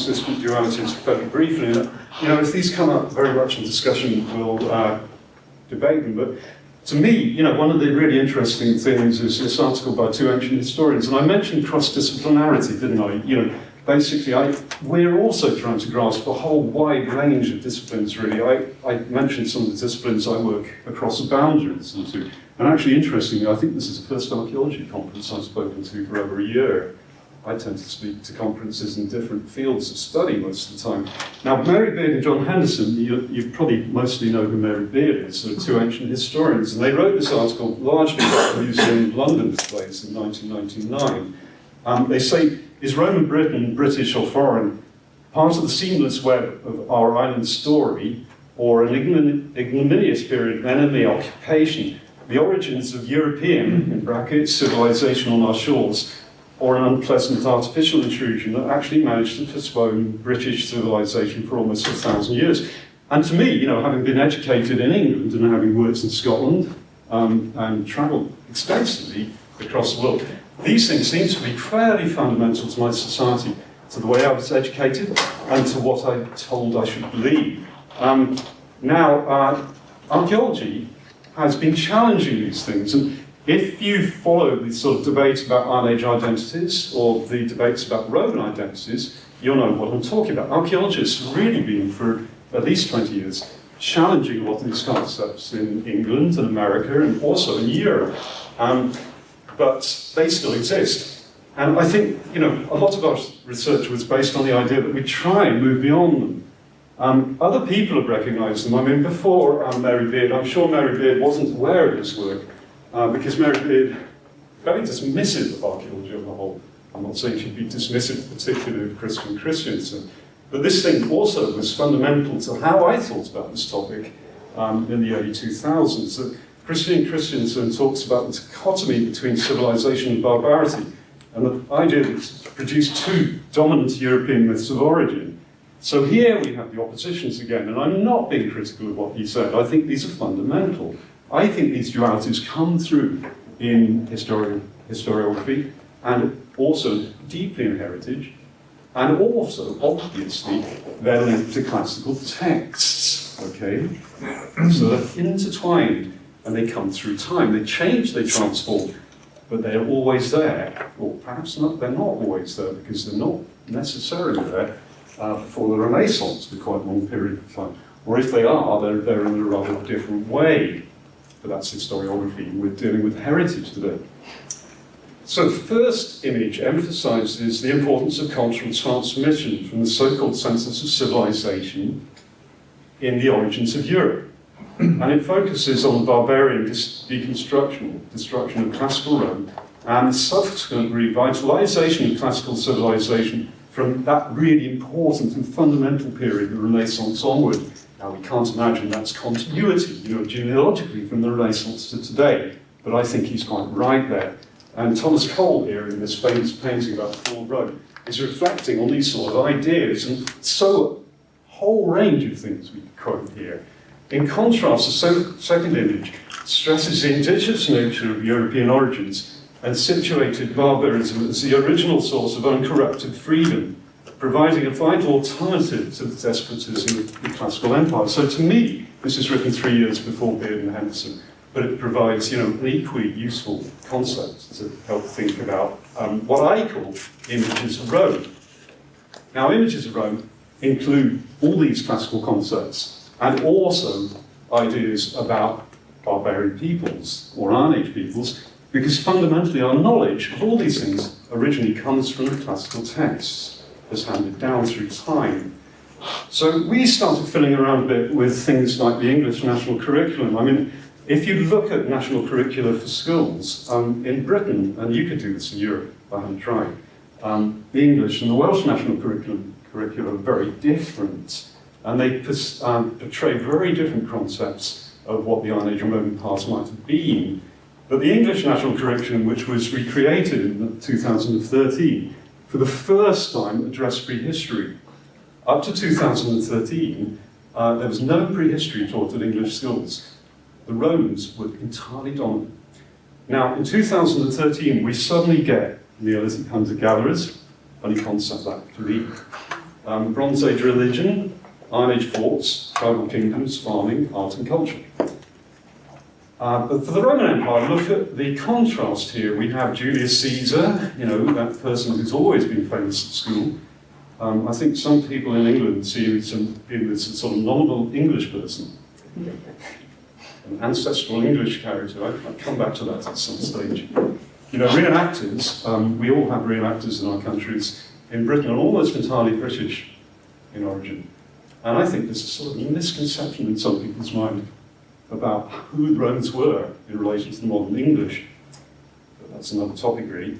consistent dualities fairly briefly. And, you know, if these come up very much in discussion, we'll debate them. But to me, you know, one of the really interesting things is this article by two ancient historians, and I mentioned cross-disciplinarity, didn't I? You know, basically, we're also trying to grasp a whole wide range of disciplines, really. I mentioned some of the disciplines I work across the boundaries into. And actually, interestingly, I think this is the first archaeology conference I've spoken to for over a year. I tend to speak to conferences in different fields of study most of the time. Now, Mary Beard and John Henderson, you probably mostly know who Mary Beard is, they're two ancient historians, and they wrote this article largely about the Museum of London's place in 1999. They say, is Roman Britain, British or foreign, part of the seamless web of our island story, or an ignominious period of enemy occupation, the origins of European, in brackets, civilization on our shores, or an unpleasant artificial intrusion that actually managed to postpone British civilization for almost 1,000 years? And to me, you know, having been educated in England and having worked in Scotland and travelled extensively across the world, these things seem to be fairly fundamental to my society, to the way I was educated and to what I'm told I should believe. Now, archaeology has been challenging these things, and if you follow the sort of debate about Iron Age identities or the debates about Roman identities, you'll know what I'm talking about. Archaeologists have really been, for at least 20 years, challenging a lot of these concepts in England and America and also in Europe. But they still exist. And I think, you know, a lot of our research was based on the idea that we try and move beyond them. Other people have recognised them. I mean, before Mary Beard, I'm sure Mary Beard wasn't aware of this work, because Mary Beard very dismissive of archaeology on the whole. I'm not saying she'd be dismissive, particularly of Christian Christensen, but this thing also was fundamental to how I thought about this topic in the early 2000s. That Christian Christensen talks about the dichotomy between civilization and barbarity, and the idea that it's produced two dominant European myths of origin. So here we have the oppositions again, and I'm not being critical of what he said. I think these are fundamental. I think these dualities come through in historiography and also deeply in heritage, and also, obviously, they're linked to classical texts, okay? So they're intertwined, and they come through time. They change, they transform, but they're always there. Or perhaps not, they're not always there, because they're not necessarily there before the Renaissance for quite a long period of time. Or if they are, they're there in a rather different way. But that's historiography. We're dealing with heritage today. So the first image emphasizes the importance of cultural transmission from the so-called census of civilization in the origins of Europe. And it focuses on the barbarian destruction of classical Rome and the subsequent revitalization of classical civilization from that really important and fundamental period, the Renaissance onward. Now, we can't imagine that's continuity, you know, genealogically from the Renaissance to today, but I think he's quite right there. And Thomas Cole here, in this famous painting about Full Rome, is reflecting on these sort of ideas, and so a whole range of things we could quote here. In contrast, the second image stresses the indigenous nature of European origins and situated barbarism as the original source of uncorrupted freedom, providing a vital alternative to the despotism of the classical empire. So to me, this is written 3 years before Beard and Henderson, but it provides, you know, an equally useful concept to help think about what I call images of Rome. Now, images of Rome include all these classical concepts and also ideas about barbarian peoples or Iron Age peoples, because fundamentally our knowledge of all these things originally comes from the classical texts, as handed down through time. So we started filling around a bit with things like the English national curriculum. I mean, if you look at national curricula for schools, in Britain, and you could do this in Europe, I haven't tried, the English and the Welsh national curriculum are very different, and they portray very different concepts of what the Iron Age and Roman past might have been. But the English national curriculum, which was recreated in 2013, for the first time addressed prehistory. Up to 2013, there was no prehistory taught at English schools. The Romans were entirely dominant. Now, in 2013, we suddenly get Neolithic hunter-gatherers, funny concept that to read, Bronze Age religion, Iron Age forts, tribal kingdoms, farming, art and culture. But for the Roman Empire, look at the contrast here. We have Julius Caesar, you know, that person who's always been famous at school. I think some people in England see him as a sort of nominal English person. An ancestral English character. I'll come back to that at some stage. You know, real actors, we all have real actors in our countries. In Britain are almost entirely British in origin. And I think there's a sort of misconception in some people's mind about who the Romans were in relation to the modern English. But that's another topic, really.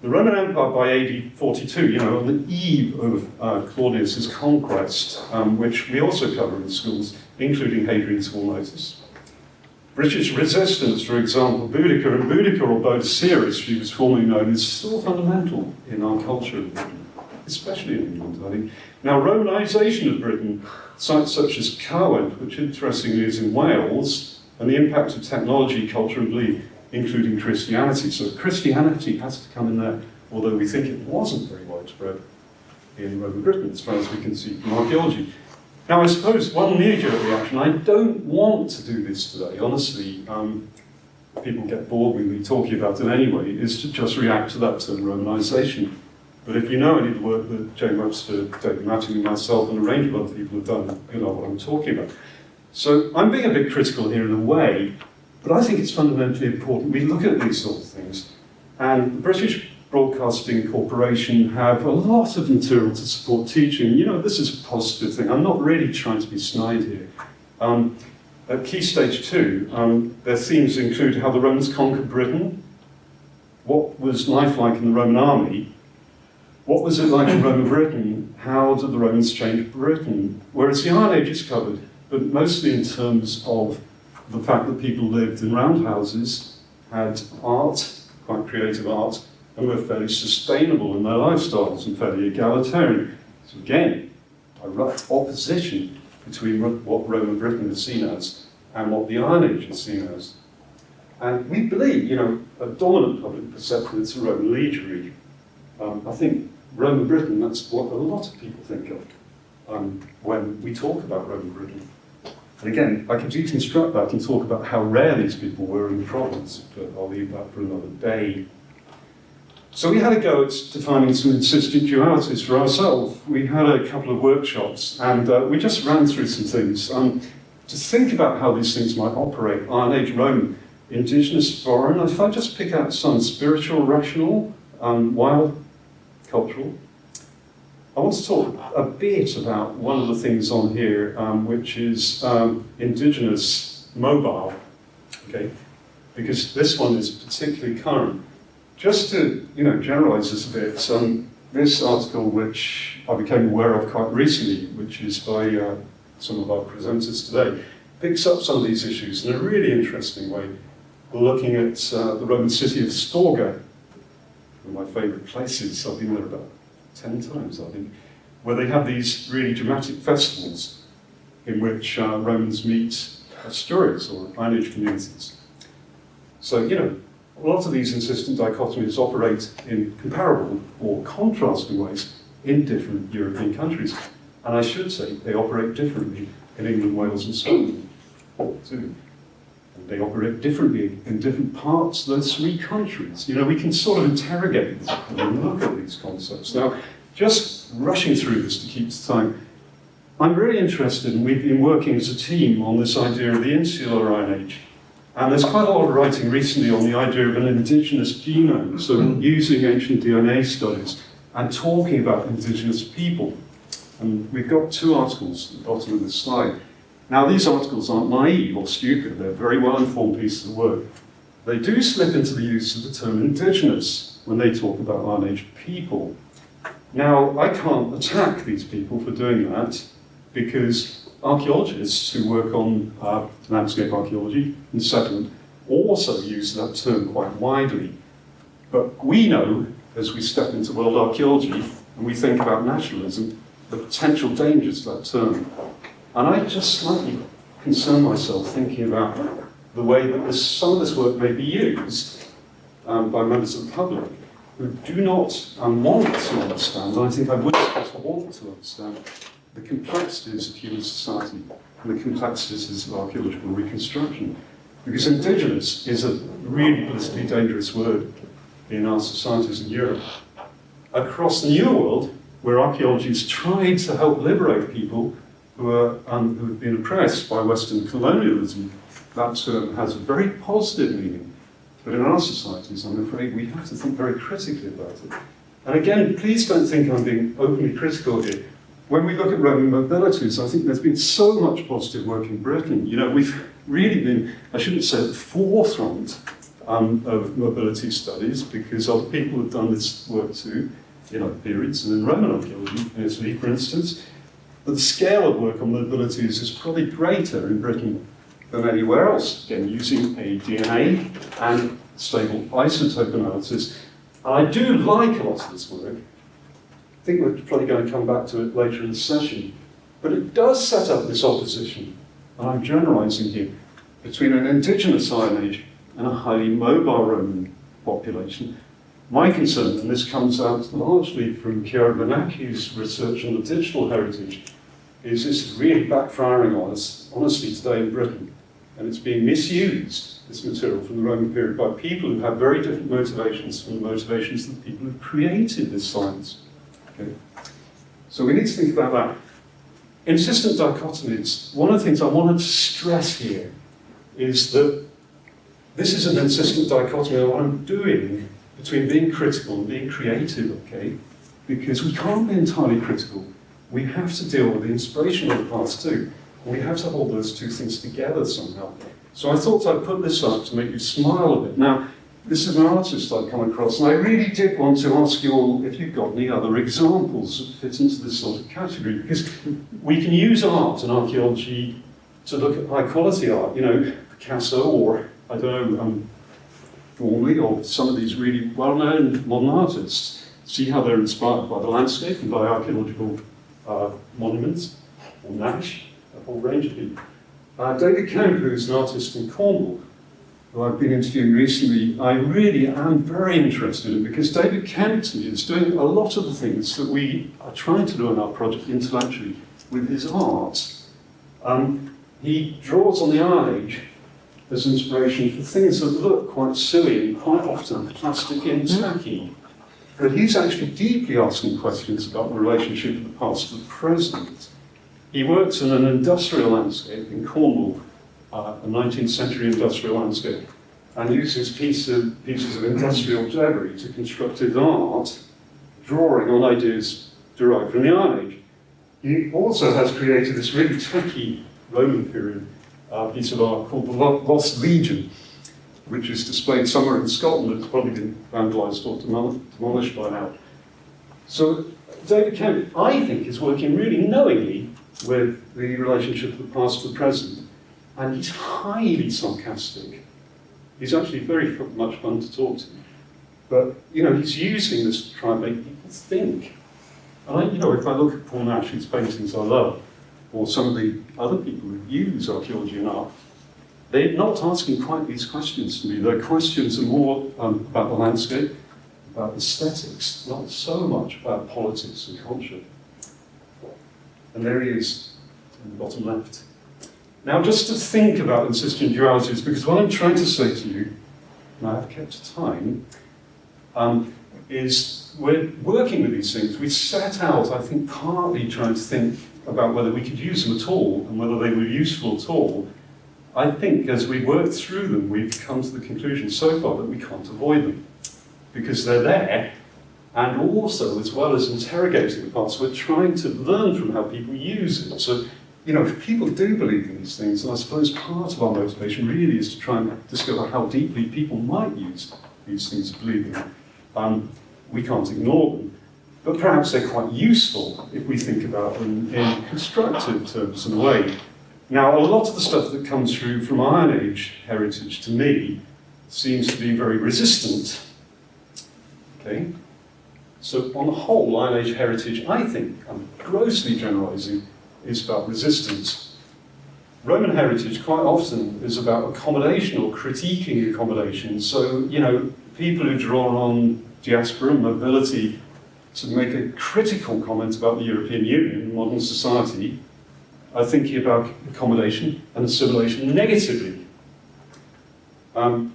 The Roman Empire by AD 42, you know, on the eve of Claudius's conquest, which we also cover in schools, including Hadrian's Wall Notice. British resistance, for example, Boudica, and Boudica, or Bodicea, she was formerly known, is still fundamental in our culture in Britain, especially in England, I think. Now, Romanisation of Britain, sites such as Caerwent, which interestingly is in Wales, and the impact of technology, culture and belief, including Christianity. So Christianity has to come in there, although we think it wasn't very widespread in Roman Britain, as far as we can see from archaeology. Now, I suppose one knee-jerk reaction, I don't want to do this today, honestly, people get bored with me talking about it anyway, is to just react to that term, Romanisation. But if you know any of the work that Jane Webster, David Mattingly, myself, and a range of other people have done, you know what I'm talking about. So I'm being a bit critical here in a way, but I think it's fundamentally important we look at these sort of things. And the British Broadcasting Corporation have a lot of material to support teaching. You know, this is a positive thing. I'm not really trying to be snide here. At Key Stage 2, their themes include how the Romans conquered Britain, what was life like in the Roman army, what was it like in Roman Britain, how did the Romans change Britain, whereas the Iron Age is covered, but mostly in terms of the fact that people lived in roundhouses, had art, quite creative art, and were fairly sustainable in their lifestyles and fairly egalitarian. So again, direct opposition between what Roman Britain is seen as and what the Iron Age is seen as. And we believe, you know, a dominant public perception is a Roman legionary. I think Roman Britain, that's what a lot of people think of when we talk about Roman Britain. And again, I could deconstruct that and talk about how rare these people were in the province, but I'll leave that for another day. So we had a go at defining some insistent dualities for ourselves. We had a couple of workshops, and we just ran through some things to think about how these things might operate. Iron Age Roman, Indigenous, foreign. If I just pick out some: spiritual, rational, wild, cultural. I want to talk a bit about one of the things on here, which is Indigenous, mobile, okay? Because this one is particularly current. Just to, you know, generalize this a bit, this article, which I became aware of quite recently, which is by some of our presenters today, picks up some of these issues in a really interesting way, looking at the Roman city of Storga, one of my favourite places. I've been there about 10 times, I think, where they have these really dramatic festivals in which Romans meet Asturias or Iron Age communities. So, you know, a lot of these insistent dichotomies operate in comparable or contrasting ways in different European countries. And I should say they operate differently in England, Wales, and Scotland too. And they operate differently in different parts of those three countries. You know, we can sort of interrogate this and look at these concepts. Now, just rushing through this to keep the time, I'm really interested, and we've been working as a team on this idea of the insular Iron Age. And there's quite a lot of writing recently on the idea of an indigenous genome, so using ancient DNA studies and talking about indigenous people. And we've got two articles at the bottom of this slide. Now, these articles aren't naive or stupid, they're very well-informed pieces of work. They do slip into the use of the term indigenous when they talk about Iron Age people. Now, I can't attack these people for doing that, because archaeologists who work on landscape archaeology and settlement also use that term quite widely. But we know, as we step into world archaeology and we think about nationalism, the potential dangers of that term. And I just slightly concern myself thinking about the way that some of this work may be used by members of the public who do not want to understand, and I think I would stress want to understand the complexities of human society and the complexities of archaeological reconstruction. Because indigenous is a really politically dangerous word in our societies in Europe. Across the New World, where archaeology has tried to help liberate people who have been oppressed by Western colonialism, that term has a very positive meaning. But in our societies, I'm afraid we have to think very critically about it. And again, please don't think I'm being openly critical here. When we look at Roman mobilities, I think there's been so much positive work in Britain. You know, we've really been, I shouldn't say at the forefront of mobility studies, because other people have done this work too, in other periods, and in Roman archaeology, in Italy, for instance. But the scale of work on mobilities is probably greater in Britain than anywhere else, again, using a DNA and stable isotope analysis. And I do like a lot of this work. I think we're probably going to come back to it later in the session. But it does set up this opposition, and I'm generalizing here, between an indigenous Iron Age and a highly mobile Roman population. My concern, and this comes out largely from Chiara Benaki's research on the digital heritage, is this is really backfiring on us, honestly, today in Britain. And it's being misused, this material from the Roman period, by people who have very different motivations from the motivations of the people who created this science. Okay? So we need to think about that. Insistent dichotomies, one of the things I wanted to stress here is that this is an insistent dichotomy of what I'm doing between being critical and being creative, okay? Because we can't be entirely critical. We have to deal with the inspiration of the past too. We have to hold those two things together somehow. So I thought I'd put this up to make you smile a bit. Now, this is an artist I've come across, and I really did want to ask you all if you've got any other examples that fit into this sort of category, because we can use art and archaeology to look at high quality art, you know, Picasso or, I don't know, Gormley or some of these really well-known modern artists. See how they're inspired by the landscape and by archaeological monuments, or Nash, a whole range of people. David Kemp, who's an artist in Cornwall, who I've been interviewing recently, I really am very interested in, because David Kemp to me is doing a lot of the things that we are trying to do in our project intellectually with his art. He draws on the Iron Age as inspiration for things that look quite silly and quite often plastic and tacky. But he's actually deeply asking questions about the relationship of the past to the present. He works in an industrial landscape in Cornwall, a 19th century industrial landscape, and uses pieces of industrial debris to construct his art, drawing on ideas derived from the Iron Age. He also has created this really tacky Roman period piece of art called the Lost Legion, which is displayed somewhere in Scotland. It's probably been vandalised or demolished by now. So David Kemp, I think, is working really knowingly with the relationship of the past to the present, and he's highly sarcastic. He's actually very much fun to talk to. But, you know, he's using this to try and make people think. And you know, if I look at Paul Nash's paintings I love, or some of the other people who use archaeology and art, they're not asking quite these questions to me. Their questions are more about the landscape, about aesthetics, not so much about politics and culture. And there he is, in the bottom left. Now, just to think about insistent dualities, because what I'm trying to say to you, and I have kept time, is we're working with these things. We set out, I think, partly trying to think about whether we could use them at all and whether they were useful at all. I think as we work through them, we've come to the conclusion so far that we can't avoid them because they're there. And also, as well as interrogating the past, we're trying to learn from how people use it. So, you know, if people do believe in these things, and I suppose part of our motivation really is to try and discover how deeply people might use these things of believing. We can't ignore them. But perhaps they're quite useful if we think about them in constructive terms in a way. Now, a lot of the stuff that comes through from Iron Age heritage, to me, seems to be very resistant. Okay? So on the whole, Iron Age heritage, I think, I'm grossly generalizing, is about resistance. Roman heritage quite often is about accommodation or critiquing accommodation. So, you know, people who draw on diaspora and mobility to make a critical comment about the European Union and modern society are thinking about accommodation and assimilation negatively.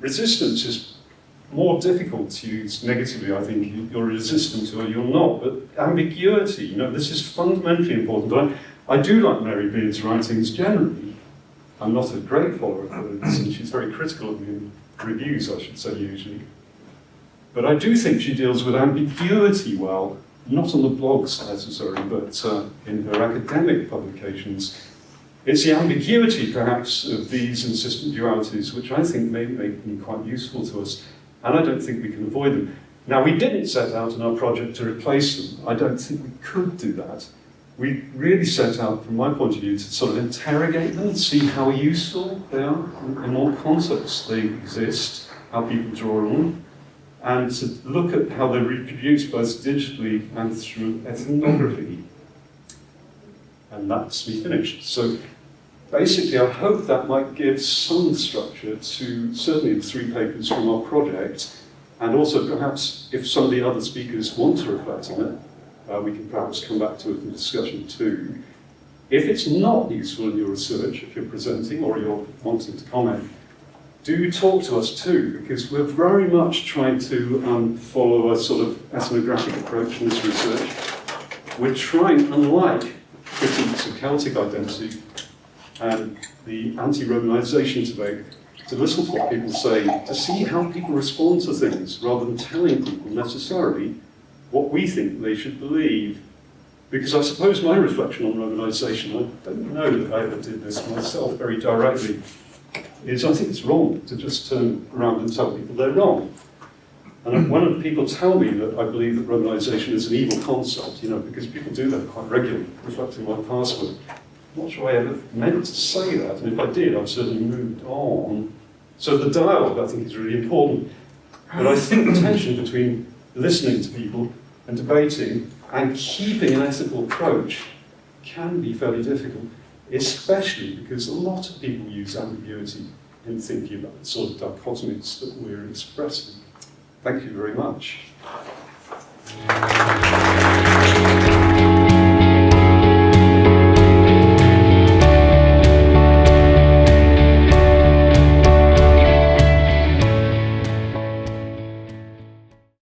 Resistance is more difficult to use negatively, I think. You're resistant or you're not, but ambiguity, you know, this is fundamentally important. I do like Mary Beard's writings generally. I'm not a great follower of hers, and she's very critical of me in reviews, I should say, usually. But I do think she deals with ambiguity well, not on the blogs necessarily, but in her academic publications. It's the ambiguity, perhaps, of these insistent dualities, which I think may make them quite useful to us, and I don't think we can avoid them. Now, we didn't set out in our project to replace them. I don't think we could do that. We really set out, from my point of view, to sort of interrogate them and see how useful they are, in what contexts they exist, how people draw on them, and to look at how they're reproduced both digitally and through ethnography. And that's me finished. So basically, I hope that might give some structure to certainly the 3 papers from our project, and also perhaps if some of the other speakers want to reflect on it, we can perhaps come back to it in discussion too. If it's not useful in your research, if you're presenting or you're wanting to comment, do talk to us too, because we're very much trying to follow a sort of ethnographic approach in this research. We're trying, unlike critiques of Celtic identity and the anti-Romanization debate, to listen to what people say, to see how people respond to things, rather than telling people necessarily what we think they should believe. Because I suppose my reflection on Romanization, I don't know that I ever did this myself very directly, is I think it's wrong to just turn around and tell people they're wrong. And when people tell me that I believe that Romanization is an evil concept, you know, because people do that quite regularly, reflecting on past work, I'm not sure I ever meant to say that, and if I did, I've certainly moved on. So the dialogue, I think, is really important. But I think the tension between listening to people and debating and keeping an ethical approach can be fairly difficult, especially because a lot of people use ambiguity in thinking about the sort of dichotomies that we're expressing. Thank you very much.